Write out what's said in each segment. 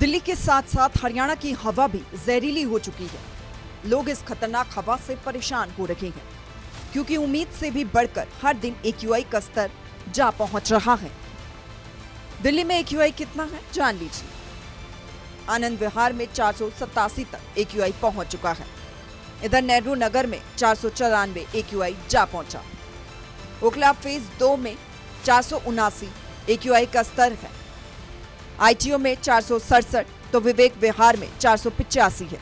दिल्ली के साथ साथ हरियाणा की हवा भी जहरीली हो चुकी है। लोग इस खतरनाक हवा से परेशान हो रहे हैं क्योंकि उम्मीद से भी बढ़कर हर दिन AQI का स्तर जा पहुंच रहा है। दिल्ली में AQI कितना है जान लीजिए। आनंद विहार में 487 तक AQI पहुंच चुका है। इधर नेहरू नगर में 494 AQI जा पहुंचा। ओखला फेज 2 में 479 AQI का स्तर है। ITO में 467 तो विवेक विहार में 485 है।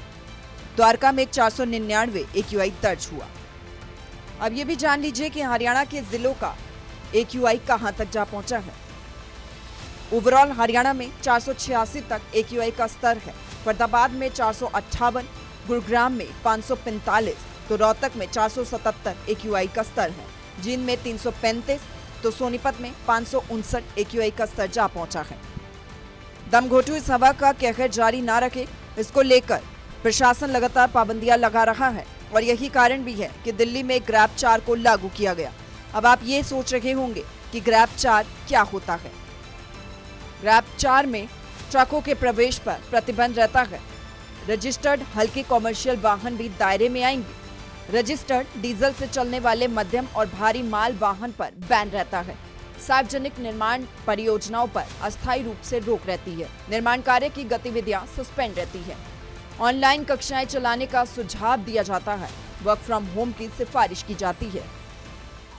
द्वारका में 499 AQI दर्ज हुआ। अब ये भी जान लीजिए कि हरियाणा के जिलों का AQI कहां तक जा पहुंचा है। ओवरऑल हरियाणा में 486 तक AQI का स्तर है। फरीदाबाद में 458, गुरुग्राम में 545 तो रोहतक में 477 AQI का स्तर है। जींद में 335 तो सोनीपत में 559 AQI का स्तर जा पहुंचा है। दमघोटू इस हवा का कहर जारी ना रखे, इसको लेकर प्रशासन लगातार पाबंदियां लगा रहा है और यही कारण भी है कि दिल्ली में ग्रैब 4 को लागू किया गया। अब आप ये सोच रहे होंगे कि ग्रैब 4 क्या होता है। ग्रैब 4 में ट्रकों के प्रवेश पर प्रतिबंध रहता है। रजिस्टर्ड हल्के कॉमर्शियल वाहन भी दायरे में आएंगे। रजिस्टर्ड डीजल से चलने वाले मध्यम और भारी माल वाहन पर बैन रहता है। सार्वजनिक निर्माण परियोजनाओं पर अस्थायी रूप से रोक रहती है। निर्माण कार्य की गतिविधियां सस्पेंड रहती है। ऑनलाइन कक्षाएं चलाने का सुझाव दिया जाता है। वर्क फ्रॉम होम की सिफारिश की जाती है।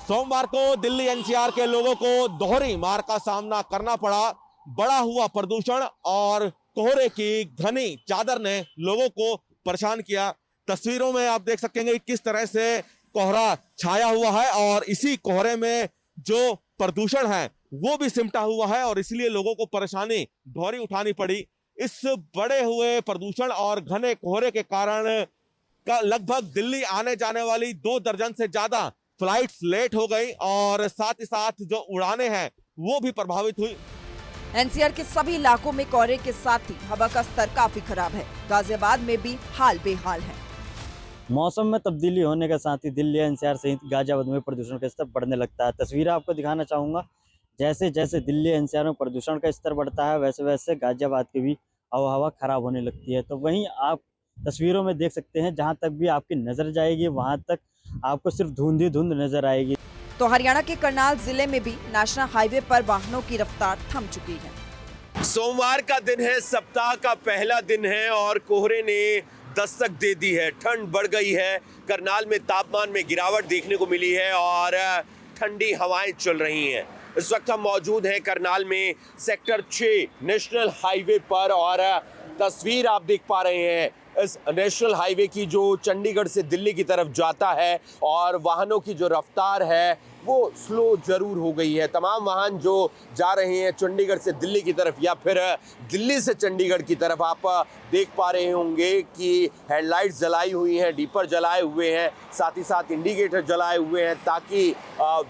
सोमवार को दिल्ली NCR के लोगों को दोहरी मार का सामना करना पड़ा। बढ़ा हुआ प्रदूषण और कोहरे की घनी चादर ने लोगों को परेशान किया। तस्वीरों में आप देख सकेंगे कि किस तरह से कोहरा छाया हुआ है और इसी कोहरे में जो प्रदूषण है वो भी सिमटा हुआ है और इसलिए लोगों को परेशानी दोहरी उठानी पड़ी। इस बढ़े हुए प्रदूषण और घने कोहरे के कारण का लगभग दिल्ली आने जाने वाली 2 दर्जन से ज्यादा फ्लाइट्स लेट हो गई और साथ ही साथ जो उड़ानें हैं वो भी प्रभावित हुई। NCR के सभी इलाकों में कोहरे के साथ ही हवा का स्तर काफी खराब है। गाजियाबाद में भी हाल बेहाल है। मौसम में तब्दीली होने के साथ ही दिल्ली NCR सहित गाजियाबाद में प्रदूषण का स्तर बढ़ने लगता है। तस्वीरें आपको दिखाना चाहूँगा। जैसे जैसे दिल्ली NCR में प्रदूषण का स्तर बढ़ता है वैसे वैसे गाजियाबाद की भी हवा खराब होने लगती है। तो वहीं आप तस्वीरों में देख सकते हैं, जहाँ तक भी आपकी नज़र जाएगी वहाँ तक आपको सिर्फ धुंध ही धुंध नजर आएगी। तो हरियाणा के करनाल जिले में भी नेशनल हाईवे पर वाहनों की रफ्तार थम चुकी है। सोमवार का दिन है, सप्ताह का पहला दिन है और कोहरे ने दस्तक दे दी है। ठंड बढ़ गई है। करनाल में तापमान में गिरावट देखने को मिली है और ठंडी हवाएं चल रही हैं। इस वक्त हम मौजूद हैं करनाल में सेक्टर 6 नेशनल हाईवे पर और तस्वीर आप देख पा रहे हैं इस नेशनल हाईवे की जो चंडीगढ़ से दिल्ली की तरफ जाता है और वाहनों की जो रफ्तार है वो स्लो जरूर हो गई है। तमाम वाहन जो जा रहे हैं चंडीगढ़ से दिल्ली की तरफ या फिर दिल्ली से चंडीगढ़ की तरफ, आप देख पा रहे होंगे कि हेडलाइट्स जलाई हुई हैं, डीपर जलाए हुए हैं, साथ ही साथ इंडिकेटर जलाए हुए हैं ताकि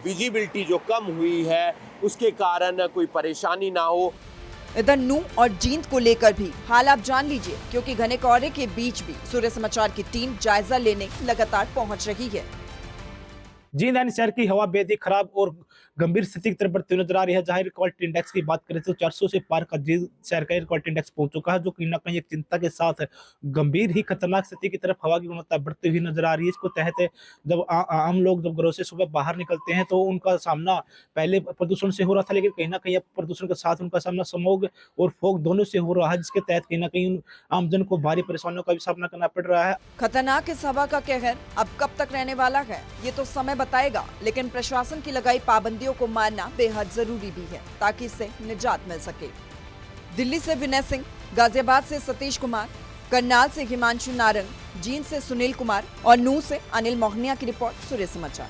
विजिबिलिटी जो कम हुई है उसके कारण कोई परेशानी ना हो। इधर नू और जींद को लेकर भी हाल आप जान लीजिए, क्योंकि घने कोहरे के बीच भी सूर्य समाचार की टीम जायजा लेने लगातार पहुंच रही है। जींद NCR की हवा बेहद ही खराब और गंभीर स्थिति की तरफ बढ़ती हुई नजर आ रही है। जहां एयर क्वालिटी इंडेक्स की बात करें तो 400 से पार का जींद शहर का एयर क्वालिटी इंडेक्स पहुंच चुका है, जो कहीं ना कहीं एक चिंता के साथ गंभीर ही खतरनाक स्थिति की तरफ हवा की गुणवत्ता बढ़ती हुई नजर आ रही है। इसको तहत जब आम लोग जब घरों से सुबह बाहर निकलते हैं तो उनका सामना पहले प्रदूषण से हो रहा था, लेकिन कहीं ना कहीं अब प्रदूषण के साथ उनका सामना स्मॉग और फॉग दोनों से हो रहा है, जिसके तहत कहीं ना कहीं आमजन को भारी परेशानियों का भी सामना करना पड़ रहा है। खतरनाक इस हवा का कहर अब कब तक रहने वाला है ये तो समय बताएगा, लेकिन प्रशासन की लगाई पाबंदियों को मानना बेहद जरूरी भी है ताकि इससे निजात मिल सके। दिल्ली से विनय सिंह, गाजियाबाद से सतीश कुमार, करनाल से हिमांशु नारंग, जींद से सुनील कुमार और नूह से अनिल मोहनिया की रिपोर्ट, सूर्य समाचार।